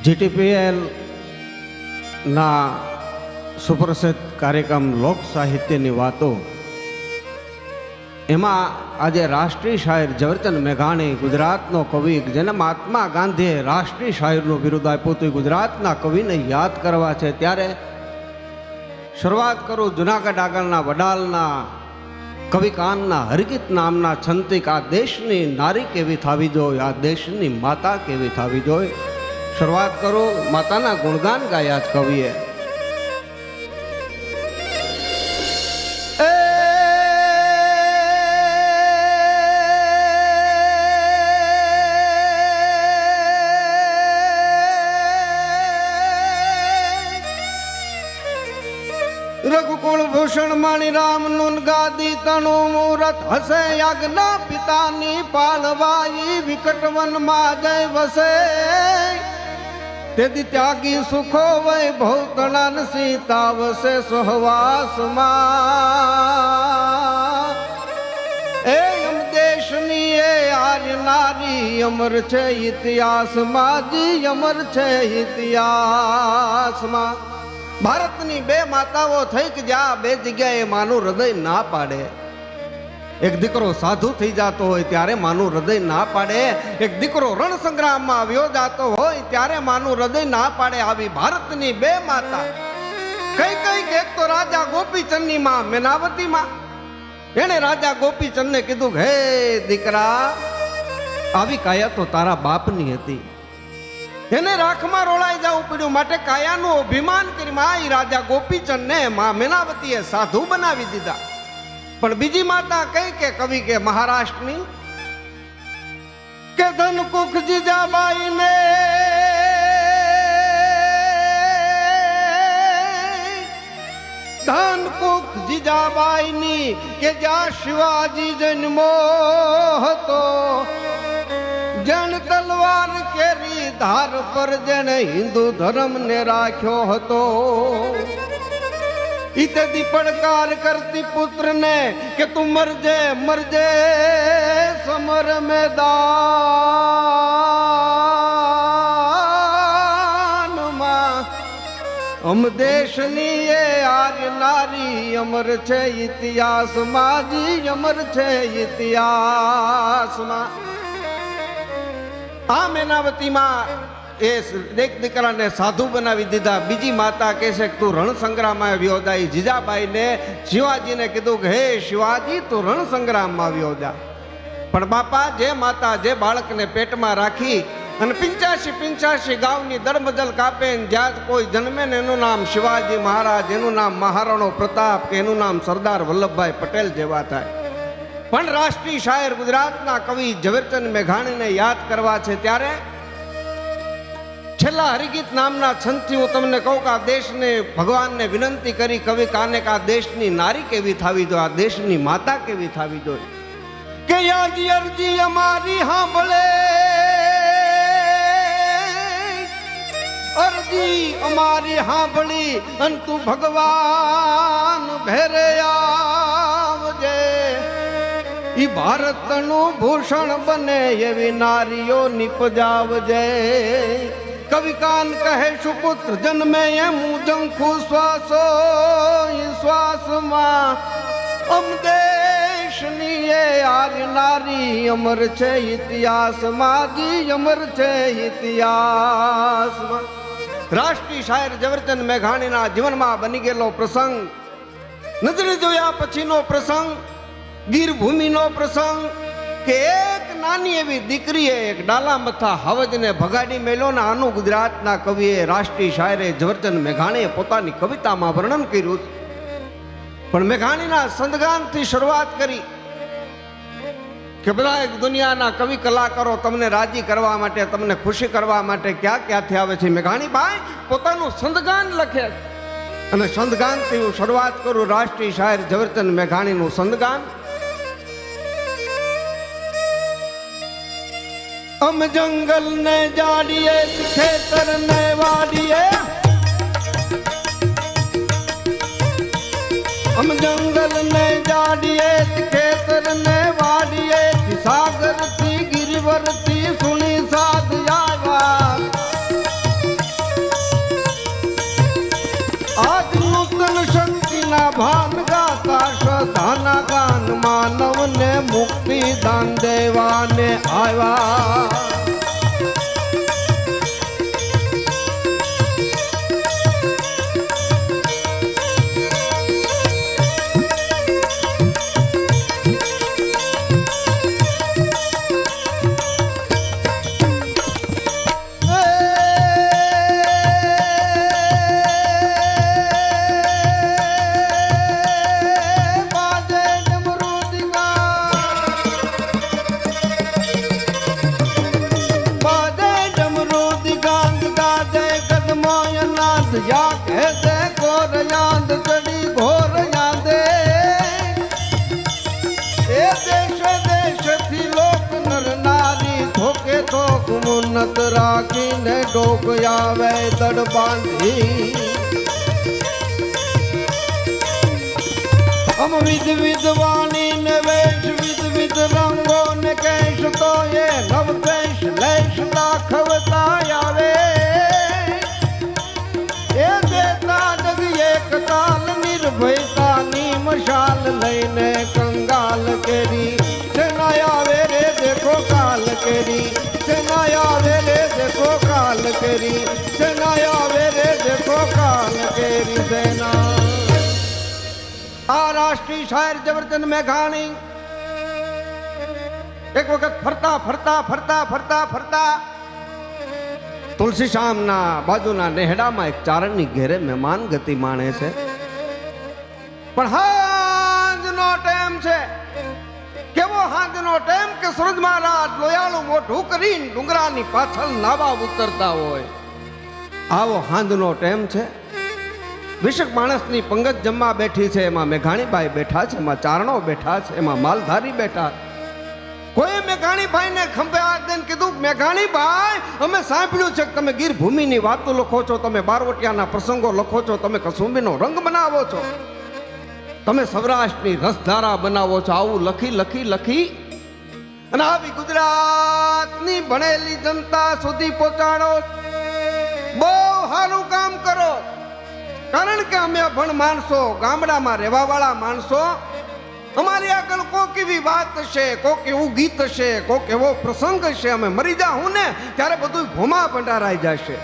GTPL ના સુપ્રસિદ્ધ કાર્યક્રમ લોક સાહિત્યની વાતો એમાં આજે રાષ્ટ્રીય શાયર ઝવેરચંદ મેઘાણી ગુજરાતનો કવિ જેને મહાત્મા ગાંધીએ રાષ્ટ્રીય શાયરનું બિરુદ આપ્યું હતું ગુજરાતના કવિને યાદ કરવા છે ત્યારે શરૂઆત કરું જુનાગઢ આગળના વડાલના કવિકાનના હરગીત નામના છંતિક આ દેશની નારી કેવી થવી જોઈએ, આ દેશની માતા કેવી થવી જોઈએ. શરૂઆત કરું માતાના ગુણગાન ગાયા જ કવિએ. રઘુકુળ ભૂષણ માણી રામ નું ગાદી તણુ મુહૂર્ત હસે યજ્ઞ પિતાની પાલવાઈ વિકટ વનમાં જય વસે તેથી ત્યાગી સુખો વય ભૌતળાન સીતા વસે સહવાસમાં. એ અમ દેશની એ આર્ય નારી અમર છે ઇતિહાસમાં, જી અમર છે ઇતિહાસમાં. ભારતની બે માતાઓ થઈ કે જ્યાં બે જગ્યાએ માનું હૃદય ના પાડે. એક દીકરો સાધુ થઈ જતો હોય ત્યારે માનું હૃદય ના પાડે, એક દીકરો રણ સંગ્રામમાં આવ્યો જતો હોય ત્યારે માનું હૃદય ના પાડે. આવી ભારતની બે માતા કઈ કઈ એક તો રાજા ગોપીચંદની માં મેનાવતી માં. એને રાજા ગોપીચંદને કીધું હે દીકરા, આવી કાયા તો તારા બાપની હતી, એને રાખમાં રોળાઈ જવું પડ્યું, માટે કાયાનું અભિમાન કરી માં રાજા ગોપીચંદને માં મેનાવતીએ સાધુ બનાવી દીધા. પણ બીજી માતા કઈ કે કવિ કે મહારાષ્ટ્રની કે ધનકુખ જીજાબાઈ ને ધનકુખ જીજાબાઈ ની કે જ્યાં શિવાજી જન્મો હતો, જણ તલવાર કેરી ધાર પર જેને હિન્દુ ધર્મ ને રાખ્યો હતો. ઇત્યાદિ પડકાર કરતી પુત્ર ને કે તું મરજે મરજે સમર મેદાનમાં. અમ દેશની એ આર્ય નારી અમર છે ઇતિહાસમાં, જી અમર છે ઇતિહાસમાં. આ મેનાવતીમાં એ એક દીકરાને સાધુ બનાવી દીધા. બીજી માતા કહે છે કે તું રણ સંગ્રામમાં આવ્યો જા. જીજાબાઈને શિવાજીને કીધું કે હે શિવાજી તું રણ સંગ્રામમાં આવ્યો જા. પણ બાપા જે માતા જે બાળકને પેટમાં રાખી અને 85 ગામની દળમદલ કાપે, જ્યાં કોઈ જન્મે ને એનું નામ શિવાજી મહારાજ, એનું નામ મહારાણો પ્રતાપ કે એનું નામ સરદાર વલ્લભભાઈ પટેલ જેવા થાય. પણ રાષ્ટ્રીય શાયર ગુજરાતના કવિ ઝવેરચંદ મેઘાણીને યાદ કરવા છે ત્યારે છેલ્લા હરિગીત નામના છંદથી હું તમને કહું કે આ દેશને ભગવાનને વિનંતી કરી કવિ કાને કે આ દેશની નારી કેવી થવી જોઈએ, આ દેશની માતા કેવી થવી જોઈએ. કે યાજી અરજી અમારી સાંભળે, અરજી અમારી સાંભળી અને તું ભગવાન ભેરે આવજે. ઈ ભારતનું ભૂષણ બને એવી નારીઓ નિપજાવજે. કવિકાન કહે સુપુત્ર જન્મે એમ જંખુ શ્વાસો શ્વાસમાં. અમ દેશની એ આર્ય નારી અમર છે ઇતિહાસમાં, જી અમર છે ઇતિહાસમાં. રાષ્ટ્રીય શાયર ઝવેરચંદ મેઘાણીના જીવનમાં બની ગયેલો પ્રસંગ, નજરે જોયા પછીનો પ્રસંગ, ગીર ભૂમિનો પ્રસંગ કે એક નાની એવી દીકરીએ એક ડાલા મથા હવજને ભગાડી મેલ્યો ને આનું ગુજરાતના કવિએ રાષ્ટ્રીય શાયરે ઝવેરચંદ મેઘાણીએ પોતાની કવિતામાં વર્ણન કર્યું. પણ મેઘાણીના સંદગાનથી શરૂઆત કરી કે બધા એક દુનિયાના કવિ કલાકારો તમને રાજી કરવા માટે, તમને ખુશી કરવા માટે ક્યાંથી આવે છે. મેઘાણી ભાઈ પોતાનું સંદગાન લખે અને સંદગાનથી હું શરૂઆત કરું. રાષ્ટ્રીય શાયર ઝવેરચંદ મેઘાણીનું સંદગાન. અમ જંગલ ને જાડીએ ખેતર ને વાડીએ, અમ જંગલ ને જાડીએ ખેતર ને વાડીએ, સાગર થી ગિરવર થી સુણી સાથ આવ્યા. નૂતન શક્તિના ભાન ગાતા શ્રદ્ધાના ગાન માનવને મુક્તિ દાન દેવાને આવ્યા. या कहते गोर याद चढ़ी घोर यादे ए देश देश थी लोक नर नारी धोके धोक मुन्नत राखी ने डोक आवे दड़ बांधी. हम विध विधवाणी ने वेश विध विध रंगो ने कैश तो ये नव देश लेश लाखवता आवे. તાલ નિર્ભયતાની મશાલ લઈને કંગાલ કેરી સેના આવે રે દેખો કાલ કેરી સેના આવે રે દેખો કાલ કેરી સેના આવે રે દેખો કાલ કેરી સેના. આ રાષ્ટ્રીય શાયર ઝવેરચંદ મેઘાણી એક વખત ફરતા ફરતા ફરતા ફરતા ફરતા તુલસી શ્યામના બાજુના નેહડામાં એક ચારણની ઘેરે મહેમાન ગતિ માણે છે. પણ હાંજનો ટાઈમ છે. કેવો હાંજનો ટાઈમ કે સૂરજ મહારાજ લોયાળું મોઢું કરીને ડુંગરાની પાછળ નાવા ઉતરતા હોય આવો હાંજનો ટાઈમ છે. વિશક માણસની પંગત જમવા બેઠી છે. એમાં મેઘાણીબાઈ બેઠા છે, એમાં ચારણો બેઠા છે, એમાં માલધારી બેઠા. કોઈ મેઘાણીભાઈ ને ખંભે હાથ દઈને કીધું, મેઘાણીભાઈ અમે સાંભળ્યું છે કે તમે ગીર ભૂમિની વાતો લખો છો, તમે બારવટિયાના પ્રસંગો લખો છો, તમે કસુંબીનો રંગ બનાવો છો, તમે સૌરાષ્ટ્રની રસધારા બનાવો છો. આવું લખી લખી લખી અને આવી ગુજરાતની ભણેલી જનતા સુધી પહોંચાડો. બહુ સારું કામ કરો. કારણ કે અમે અભણ માણસો, ગામડામાં રહેવાવાળા માણસો, અમારી આગળ કોક એવી વાત હશે, કોક એવું ગીત હશે, કોક એવો પ્રસંગ હશે, અમે મરી જાઉં ને ત્યારે બધું ભોમા ભંડારાઈ જશે.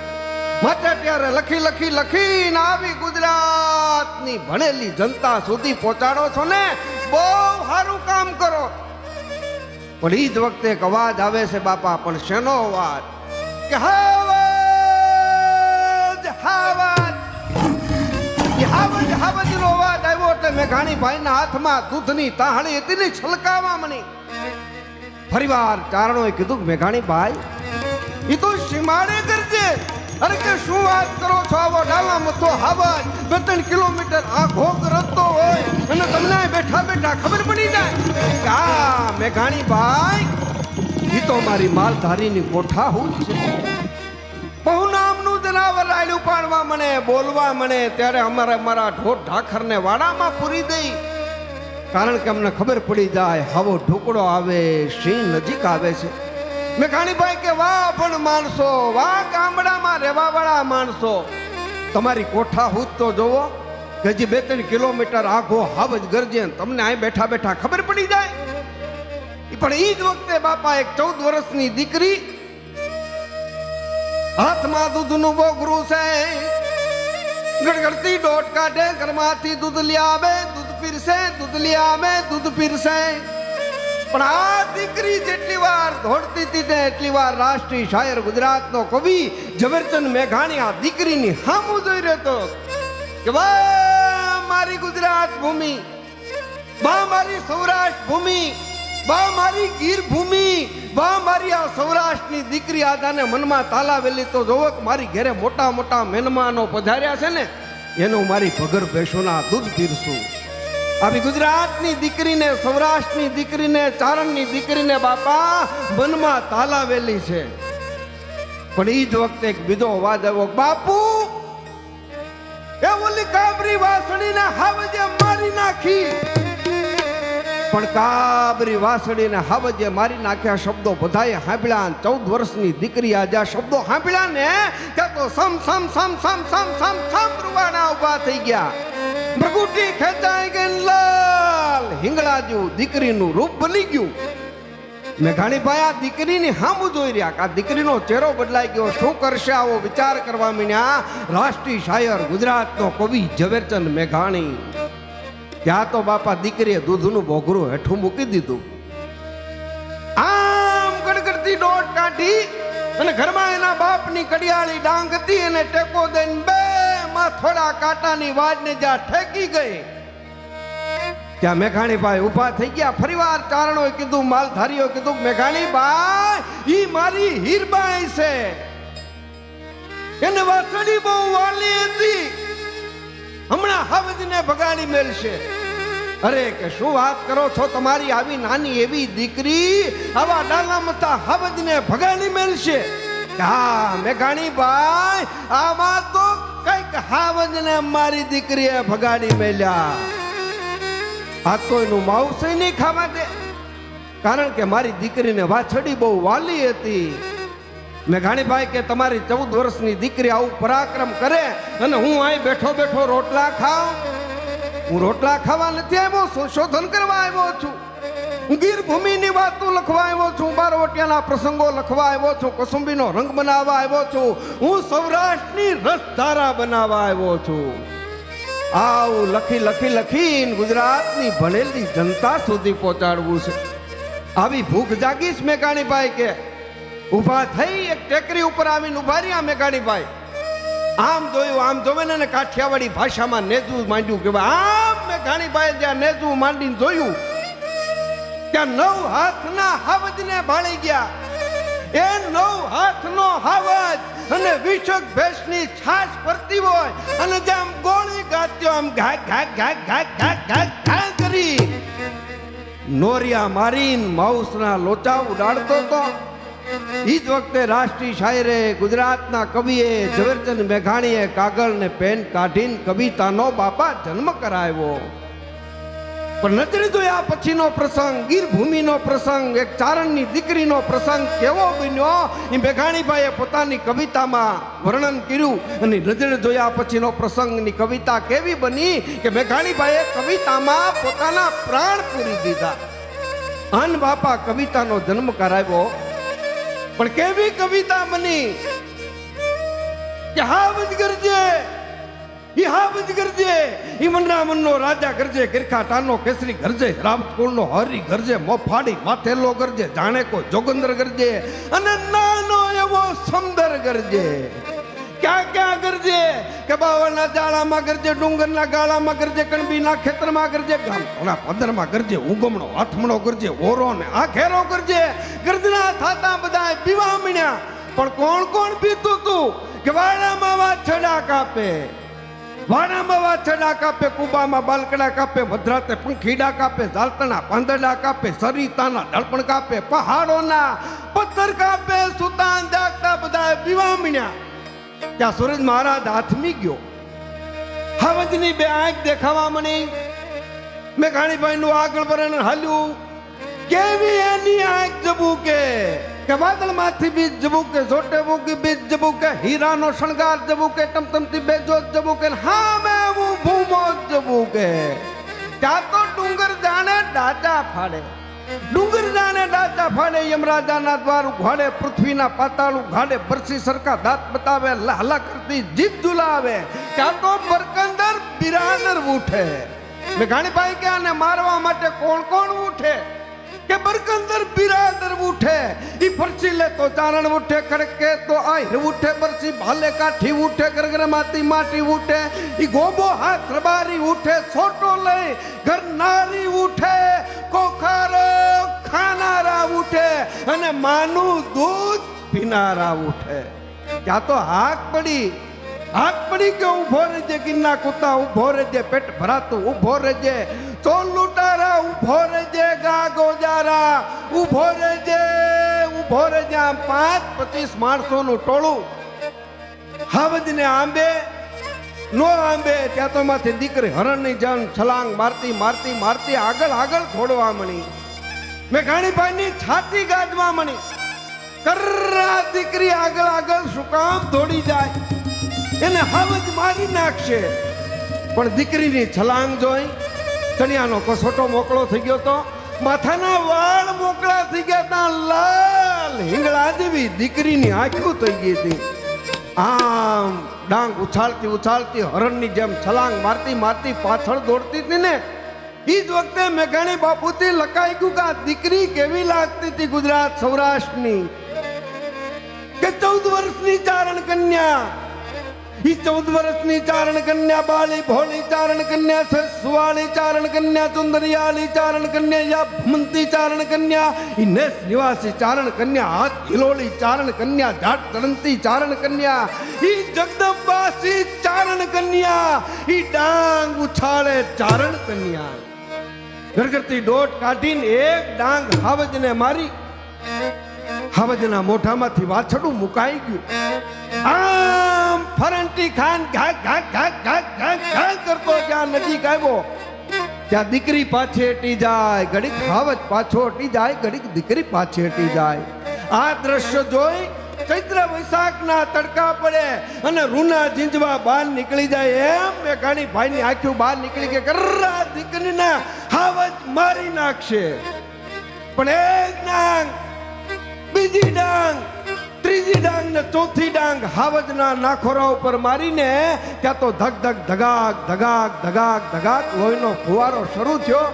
માટે ત્યારે લખી લખી લખીને આવી ગુજરાતની ભણેલી જનતા સુધી પહોંચાડો છો ને, બહુ સારું કામ કરો. પણ એ જ વખતે એક અવાજ આવે છે બાપા. પણ શેનો અવાજ? કે હાવજ હાવજ. હાવજ હાવજ નો અવાજ આવ્યો એટલે મેઘાણીભાઈના હાથમાં દૂધની તાહળી હતી ને છલકાવા મની. ફરીવાર ચારણોએ કીધું, મેઘાણીભાઈ એ તો સીમાડે કરજે. અરે કે શું વાત કરો છો? આવો ડાલા મથો હાવજ 2-3 કિલોમીટર આ ઘોગ રસ્તો હોય અને તમને બેઠા બેઠા ખબર પડી જાય કે આ મેઘાણીભાઈ એ તો મારી માલધારીની કોઠા હું જ છે. બહુ નામનું જનાવર રાયડું પાડવા મને, બોલવા મને, ત્યારે અમારે મારા ઢોર ઢાખરને વાડામાં પૂરી દઈ. કારણ કે અમને ખબર પડી જાય હવો ઢોકળો આવે, સિંહ નજીક આવે છે. મેઘાણીભાઈ કે વાહ પણ માણસો, વાહ ગામડામાં રહેવાવાળા માણસો, તમારી કોઠા હું તો જોવો કે હજી 2-3 કિલોમીટર આઘો હાવજ ગરજે તમને અહીં બેઠા બેઠા ખબર પડી જાય. પણ એ જ વખતે બાપા એક 14 વર્ષની દીકરી હાથમાં દૂધનું બોગરું છે, ગડગડતી દોટ કાઢે, ઘરમાંથી દૂધ લઈ આવે, દૂધ પીરસે, દૂધ લઈ આવે, દૂધ પીરસે. પણ આ દીકરી જેટલી વાર દોડતી હતી ને એટલી વાર રાષ્ટ્રીય શાયર ગુજરાતનો કવિ ઝવેરચંદ મેઘાણી આ દીકરીની સામું જોઈ રહેતો કે વાહ મારી ગુજરાત ભૂમિ, વાહ મારી સૌરાષ્ટ્ર ભૂમિ, વાહ મારી ગીર ભૂમિ, વાહ મારી આ સૌરાષ્ટ્રની દીકરી. આદાને મનમાં તાલાવેલી તો જોવો કે મારી ઘરે મોટા મોટા મહેમાનો પધાર્યા છે ને એનું મારી ભગર ભેંસોના દૂધ પીરસું. આવી ગુજરાતની દીકરીને, સૌરાષ્ટ્રની દીકરીને, ચારણની દીકરીને બાપા મનમાં તાલાવેલી છે. પણ એ જ વખતે એક બીજો અવાજ આવ્યો, બાપુ એ ઓલી કાબરી વાસણીને હાવજે મારી નાખી. પણ કાબરી વાસણીને હાવજે મારી નાખ્યા શબ્દો બધાએ સાંભળ્યા. 14 વર્ષની દીકરી આજે આ શબ્દો સાંભળ્યા ને કે તો સમ સમ સમ સમ સમ સમ સમ રૂવાના ઊભા થઈ ગયા. ભગુટી ખેંચાઈ ગઈ લાલ હિંગળાજુ દીકરીનું રૂપ બની ગયું. મેઘાણીભાઈ આ દીકરીની હામું જોઈ રહ્યા કે આ દીકરીનો ચહેરો બદલાઈ ગયો. શું કરશે આવો વિચાર કરવા માંડ્યા રાષ્ટ્રીય શાયર ગુજરાતનો કવિ ઝવેરચંદ મેઘાણી. ત્યાં તો બાપા દીકરીએ દૂધનું બોઘરું હેઠું મૂકી દીધું. આમ ગડગડતી દોટ કાઢી અને ઘરમાં એના બાપની કડિયાળી ડાંગ હતી અને ટેકો દઈને બે માં થોડા કાંટાની વાડને જ્યાં ઠેકી ગઈ ત્યાં મેઘાણીભાઈ ઊભા થઈ ગયા. ફરીવાર ચારણોએ કીધું, માલધારીઓ કીધું, મેઘાણીભાઈ ઈ મારી હીરબાઈ છે, એને વાસળી બહુ વાલી હતી, હમણાં હવજને ભગાડી મેલશે. અરે કે શું વાત કરો છો, તમારી આવી નાની એવી દીકરી આવા ડાલામતા હવજને ભગાડી મેલશે? હા મેઘાણીભાઈ આમાં તો કઈક હાવજને મારી દીકરીએ ભગાડી મેલ્યા. આ તો એનું માવસે નહીં ખાવા દે, કારણ કે મારી દીકરીને વાછડી બહુ વાલી હતી. મેઘાણીભાઈ કે તમારી 14 વર્ષની દીકરી આવું પરાક્રમ કરે અને હું અહીં બેઠો બેઠો રોટલા ખાઉં? હું રોટલા ખાવા નથી આવ્યો, સંશોધન કરવા આવ્યો છું. હું ગીર ભૂમિની વાતો લખવા આવ્યો છું, બારવટિયાના પ્રસંગો લખવા આવ્યો છું, કસુંબીનો રંગ બનાવવા આવ્યો છું, હું સૌરાષ્ટ્રની રસધારા બનાવવા આવ્યો છું. આવું લખી લખી લખીને ગુજરાતની ભણેલી જનતા સુધી પહોંચાડવું છે. આવી ભૂખ જાગીશ મેઘાણીભાઈ કે ઊભા થઈ એક ટેકરી ઉપર આવીને ઊભા રહ્યા મેઘાણીભાઈ. આમ જોયું, આમ જોવે ને કાઠિયાવાડી ભાષામાં નેજવું માંડ્યું કે આમ મેઘાણીભાઈ જ્યાં નેજવું માંડીને જોયું ત્યાં 9 હાથના હાવજને ભાળી ગયા. એ 9 હાથનો હાવજ અને 20 ભેંસની છાશ પડતી હોય અને જેમ ગોળી ગાત્યો આમ ઘા ઘા ઘા ઘા ઘા ઘા ઘા કરી નોરિયા મારીને માઉસના લોચા ઉડાડતો તો. ઈ જ વખતે રાષ્ટ્રીય શાયરે ગુજરાતના કવિએ ઝવેરચંદ મેઘાણીએ કાગળ ને પેન કાઢીને કવિતાનો બાપા જન્મ કરાવ્યો. પણ નજરે જોયા પછીનો પ્રસંગ, ગીર ભૂમિનો પ્રસંગ, એક ચારણની દીકરીનો પ્રસંગ કેવો બન્યો એ મેઘાણીભાઈએ પોતાની કવિતામાં વર્ણન કર્યું. અને નજરે જોયા પછીનો પ્રસંગની કવિતા કેવી બની કે મેઘાણીભાઈએ કવિતામાં પોતાના પ્રાણ પૂરી દીધા. અન બાપા કવિતાનો જન્મ કરાવ્યો. પણ કેવી કવિતા બની કે હાવજ ગરજે, ઈ હાવજ ગરજે, ઈ મનરામનનો રાજા ગરજે, ગિરખાટાનો કેસરી ગરજે, રાવત કુળનો હરી ગરજે, મોફાડી માથેલો ગરજે, જાણે કો જોગંદર ગરજે અને નાનો એવો સમદર ગરજે. ક્યાં ક્યાં ગરજે કે બાવળના જાળામાં ગરજે, ડુંગરના ગાળામાં ગરજે, કણબીના ખેતરમાં ગરજે, ગામના પંદરમાં ગરજે, ઉગમણો હાથમણો ગરજે, ઓરો ને આખેરો ગરજે. ગર્જના થાતા બધા પીવા મીણ્યા. પણ કોણ કોણ પીતું તું કે વાડામાં વાછડા કાપે, વાડામાં વાછડા કાપે, કુબામાં બાલકડા કાપે, મધરાતે પંખીડા કાપે, ઝાલતણા પાંદડા કાપે, સરિતાના ઢળપણ કાપે, પહાડોના પથ્થર કાપે, સુતાન જાગતા બધા પીવા મીણ્યા. ત્યાં સૂરજ મહારાજ હાથમી ગયો. હાવજની બે આંખ દેખાવા મળી. મેઘાણીભાઈ નું આગળ વર્ણન હાલ્યું. કેવી એની આંખ જબુકે કે વાદળમાંથી બીજ જબુકે, જોટેવું બીજ જબુકે, હીરાનો શણગાર જબુકે, ટમટમતી બેજોત જબુકે, હા મેં હું ભૂમો જબુકે. ત્યાં તો ડુંગર જાણે ડાચા ફાડે, ડુંગર જાણે ડાચા ફાડે, યમરાજાના દ્વાર ઉઘાડે, પૃથ્વીના પાતાળ ઉઘાડે, બરસી સરકા દાંત બતાવે, હલા કરતી જીભ ઝુલાવે. ત્યાં તો બરકંદર બિરાદર ઉઠે. મેઘાણીભાઈ કે આને મારવા માટે કોણ કોણ ઉઠે કે બરકંદર બિરાદર ઉઠે. ઈ ફરસી લે તો ચારણ ઉઠે, ખડકે તો આહિર ઉઠે, બરસી ભાલે કાઠી ઉઠે, ગરગરમાતી માટી ઉઠે, ઈ ગોબો હાથ રબારી ઉઠે, છોટો લઈ ઘરનારી ઉઠે, કોખારો ખાનારા ઉઠે અને માનું દૂધ પીનારા ઉઠે. ત્યાં તો હાક પડી કે ઉભો રહેજે, ગિરના કૂતા ઉભો રહેજે, પેટ ભરાતું ઉભો રહેજે, ચોલ લૂંટારા ઉભો રહેજે, ગા ગોજારા ઉભો રહેજે. આમ 5-25 માણસોનું ટોળું હાવજને આંબે નો આંબે. ત્યાં તો માંથી દીકરી હરણની જેમ છલાંગ મારતી મારતી મારતી આગળ આગળ ઘોડવા મળી. મેઘાણીભાઈની છાતી ગાજવા મળી. કર્રા દીકરી આગળ આગળ શું કામ દોડી જાય, એને હાવજ મારી નાખશે. પણ દીકરીની છલાંગ જોઈ ચણિયાનો કસોટો મોકળો થઈ ગયો તો, માથાના વાળ મોકળા થઈ ગયા તા, લાલ હિંગળા જેવી દીકરીની આંખો થઈ ગઈ હતી. આમ ડાંગ ઉછાળતી ઉછાળતી હરણની જેમ છલાંગ મારતી મારતી પાછળ દોડતી હતી ને, ઈ જ વખતે મેઘાણી બાપુથી લખાઈ ગયું કે આ દીકરી કેવી લાગતી હતી ગુજરાત સૌરાષ્ટ્રની, કે 14 વર્ષની ચારણ કન્યા. ઈ 14 વર્ષની ચારણ કન્યા, બાળી ભોળી ચારણ કન્યા છે, સુવાળી ચારણ કન્યા, ચુંદરિયાળી ચારણ કન્યા, યા ભમંતી ચારણ કન્યા, ઈ નેસ નિવાસી ચારણ કન્યા, હાથ હિલોળી ચારણ કન્યા, જાટ તળંતી ચારણ કન્યા, ઈ જગદંબાસી ચારણ કન્યા, ઈ ડાંગ ઉછાળે ચારણ કન્યા. ગરગરતી દોટ કાઢીને એક ડાંગ હાવજને મારી. હાવજના મોઢામાંથી વાછડું મુકાઈ ગયું. આમ ફરંટી ખાન ઘાક ઘાક ઘાક ઘાક ઘાક ઘાક કરતો જ્યાં નજીક આવ્યો ત્યાં દીકરી પાછી હટી જાય, ઘડીક હાવજ પાછો હટી જાય, ઘડીક દીકરી પાછી હટી જાય. આ દ્રશ્ય જોઈ ચૈત્ર વૈશાખના તડકા પડે અને રૂના ઝીંઝવા બહાર નીકળી જાય એમ મેઘાણી ભાઈની આંખો બહાર નીકળી કે કર્રા દીકરીના હાવજ મારી નાખશે. પણ એક ડાંગ, બીજી ડાંગ, ત્રીજી ડાંગ ને ચોથી ડાંગ હાવજના નાખોરા ઉપર મારીને ત્યાં તો ધગ ધગ ધગાક ધગાક ધગાક ધગાક લોહીનો ફુવારો શરૂ થયો.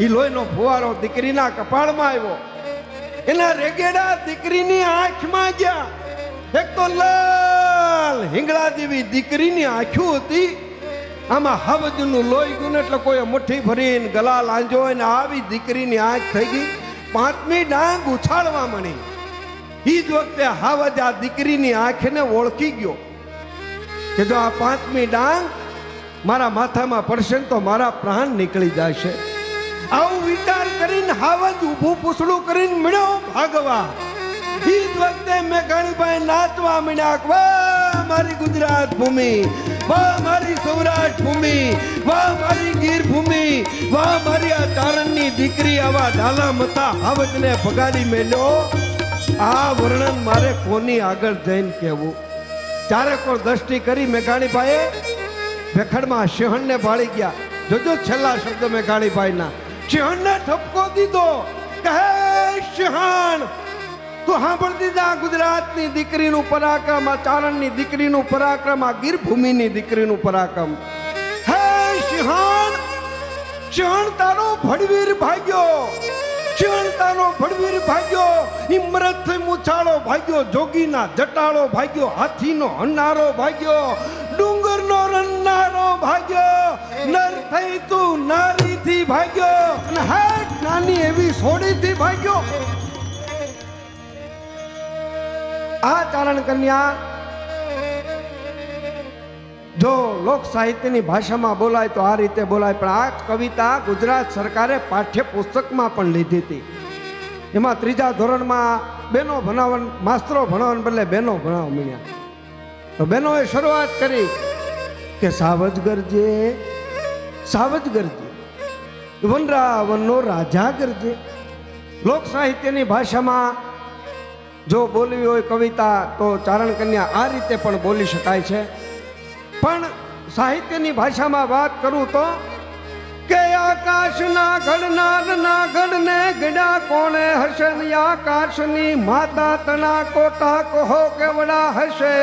ઈ લોહીનો ફુવારો દીકરીના કપાળમાં આવ્યો, એના રેગેડા દીકરીની આંખમાં ગયા. એક તો લાલ હિંગળા જેવી દીકરીની આંખો હતી, આમાં હાવજનું લોહી ગયું એટલે કોઈ મુઠ્ઠી ભરીને ગલા લાંજો ને આવી દીકરીની આંખ થઈ ગઈ. પાંચમી ડાંગ ઉછાળવા મળી. ઈ જ વખતે હાવજ આ દીકરીની આંખને ઓળખી ગયો કે જો આ પાંચમી ડાંગ મારા માથામાં પડશે તો મારા પ્રાણ નીકળી જશે. આવું વિચાર કરીને હાવજ ઊભું પૂછડું કરીને મળ્યો ભાગવા. ઈ જ વખતે મેઘાણીભાઈ નાચવા માંડ્યા. વાહ મારી ગુજરાત ભૂમિ, વાહ મારી સૌરાષ્ટ્ર ભૂમિ, વાહ મારી ગીર ભૂમિ, વાહ મારી આ ચારણની દીકરી. આવા ઢાલા મથા હાવજને ભગાડી મેલ્યો. આ વર્ણન મારે કોની આગળ જઈને કહેવું? ચારેકોર દ્રષ્ટિ કરી મેઘાણીભાઈએ ભેખડમાં સિંહણને ભાળી ગયા. જોજો છેલ્લા શબ્દ મેઘાણીભાઈના. સિંહણને ઠપકો દીધો કે હે સિંહણ, તું સાંભળતી જા ગુજરાતની દીકરીનું પરાક્રમ, આ ચારણની દીકરીનું પરાક્રમ, આ ગીર ભૂમિની દીકરીનું પરાક્રમ. હે સિંહણ, સિંહણ તારો ભડવીર ભાગ્યો, સિંહણ તારો ભડવીર ભાગ્યો, ઇમરત મુછાળો ભાગ્યો, જોગીના જટાળો ભાગ્યો, હાથીનો હન્નારો ભાગ્યો, ડુંગરનો રન્નારો ભાગ્યો, નર થઈ તું નારીથી ભાગ્યો, અને હાથ નાની એવી સોડીથી ભાગ્યો. આ ચારણ કન્યા જો લોક સાહિત્યની ભાષામાં બોલાય તો આ રીતે બોલાય, પણ આ કવિતા ગુજરાત સરકારે પાઠ્યપુસ્તકમાં પણ લીધી હતી. એમાં 3જા ધોરણમાં બહેનો ભણાવવા, માસ્તરો ભણાવવાને બદલે બહેનો ભણાવવા મળ્યા. તો બહેનોએ શરૂઆત કરી કે સાવજ ગરજે, સાવજ ગરજે, વનરાવનનો રાજા ગરજે. લોક સાહિત્યની ભાષામાં જો બોલવી હોય કવિતા તો ચારણ કન્યા આ રીતે પણ બોલી શકાય છે. પણ સાહિત્યની ભાષામાં વાત કરું તો કે આકાશના ઘડનારના ઘડને ઘડા કોણે હશે, આકાશની માતા તણા કોટા કહો કેવડા હશે.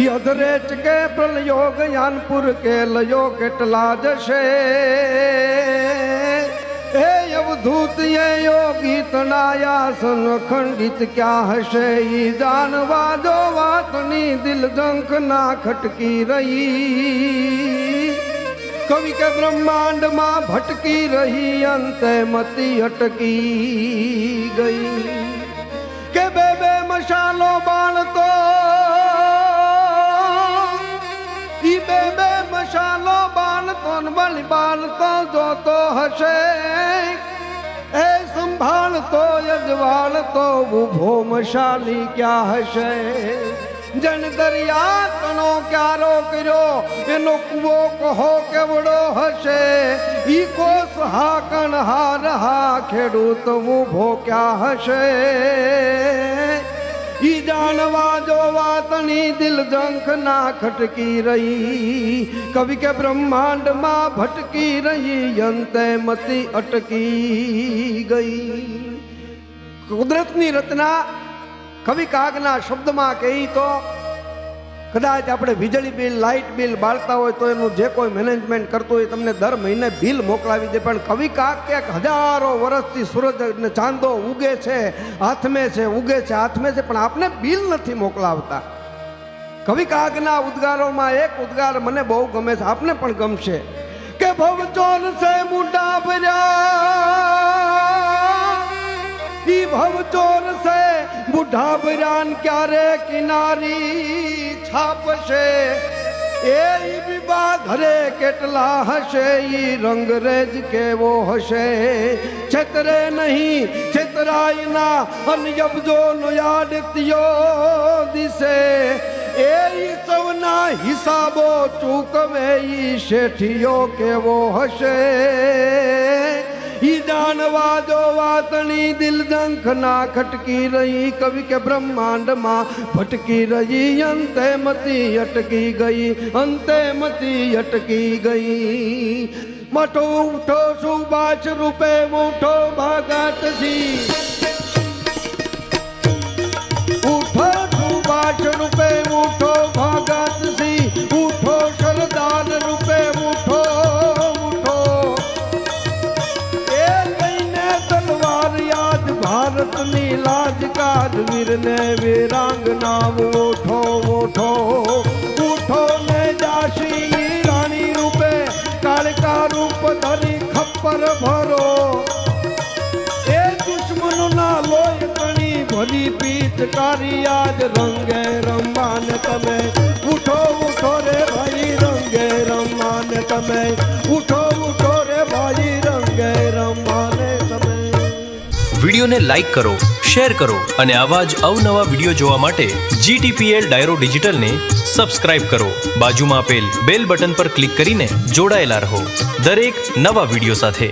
ઈ અધરે કે પ્રલયો જ્ઞાનપુર કે લયો કેટલા જશે. એ અવધૂત એ યોગી તણાયાસન ખંડિત ક્યાં હશે. ઈ જાણવા જો વાતની દિલ જંખ ના ખટકી રહી. કવિ કે બ્રહ્માંડમાં ભટકી રહી, અંતે મતી અટકી ગઈ. કે બે બે મશાલો બાળતો, ઈ બે બે મશાલો બાળતો બલી બાળતો જોતો હશે. એ સંભાળતો યજવાળતો ઉભો મશાલી ક્યાં હશે. જન દરિયા તણો ક્યારો કર્યો, એનો કુવો કહો કેવડો હશે. ઈ કોસ હાકણ હાર હા ખેડૂત ઊભો ક્યાં હશે ઈ જાણવા જોવા તણી દિલ જંખ ના ખટકી રહી કવિ કે બ્રહ્માંડ માં ભટકી રહી અંતે મતી અટકી ગઈ કુદરતની રચના કવિ કાગના શબ્દમાં કહી તો કદાચ આપણે વીજળી બિલ લાઇટ બિલ બાળતા હોય તો એનું જે કોઈ મેનેજમેન્ટ કરતું હોય તમને દર મહિને બિલ મોકલાવી દે પણ કવિ કાગ ક્યાંક હજારો વર્ષથી સૂરજ ને ચાંદો ઉગે છે હાથમે છે ઉગે છે હાથમે છે પણ આપને બિલ નથી મોકલાવતા કવિ કાગના ઉદ્ગારોમાં એક ઉદ્ગાર મને બહુ ગમે છે આપને પણ ગમશે કે ભવચોર સે મુંડા ભર્યા ઈ ભવચોર સે બુઢા બરાન ક્યારે કિનારી છાપશે એ વિવાહ ઘરે કેટલા હશે ઈ રંગરેજ કેવો હશે છેતરે નહીં છેતરાય ના અનયબજો નો યાદત્યો દિશે એ સૌના હિસાબો ચૂકવે ઈ શેઠિયો કેવો હશે ઈ જાણવા જોવા તણી દિલ જંખ ના ખટકી રહી કવિ કે બ્રહ્માંડ માં ભટકી રહી અંતે મતી અટકી ગઈ અંતે મતી અટકી ગઈ મઠો ઉઠો સુબાચ રૂપે મોઠો ભાગાત સી ઉઠો સુબાચ રૂપે મોઠો ભાગાત સી ઉઠો સરદાર રૂપે મોઠો ભારતની લાજ કાજવીર ને વીરાંગના ઓઠો ઓઠો ઉઠો ને જાશી રાણી રૂપે કાળકા રૂપ ધરી ખપ્પર ભરો એ દુશ્મનો ના લોહી કણી ભરી પીચકારી આજ રંગે રમવાને તમે ઉઠો ઉઠો રે ભાઈ રંગે રમવાને તમે ઉઠો ઉઠો રે ભાઈ રંગે રમવાને તમે વિડિયોને લાઈક કરો શેર કરો અને આવા જ અવનવા વિડીયો જોવા માટે GTPL ડાયરો ડિજિટલને સબસ્ક્રાઇબ કરો બાજુમાં આપેલ બેલ બટન પર ક્લિક કરીને જોડાયેલા રહો દરેક નવા વિડીયો સાથે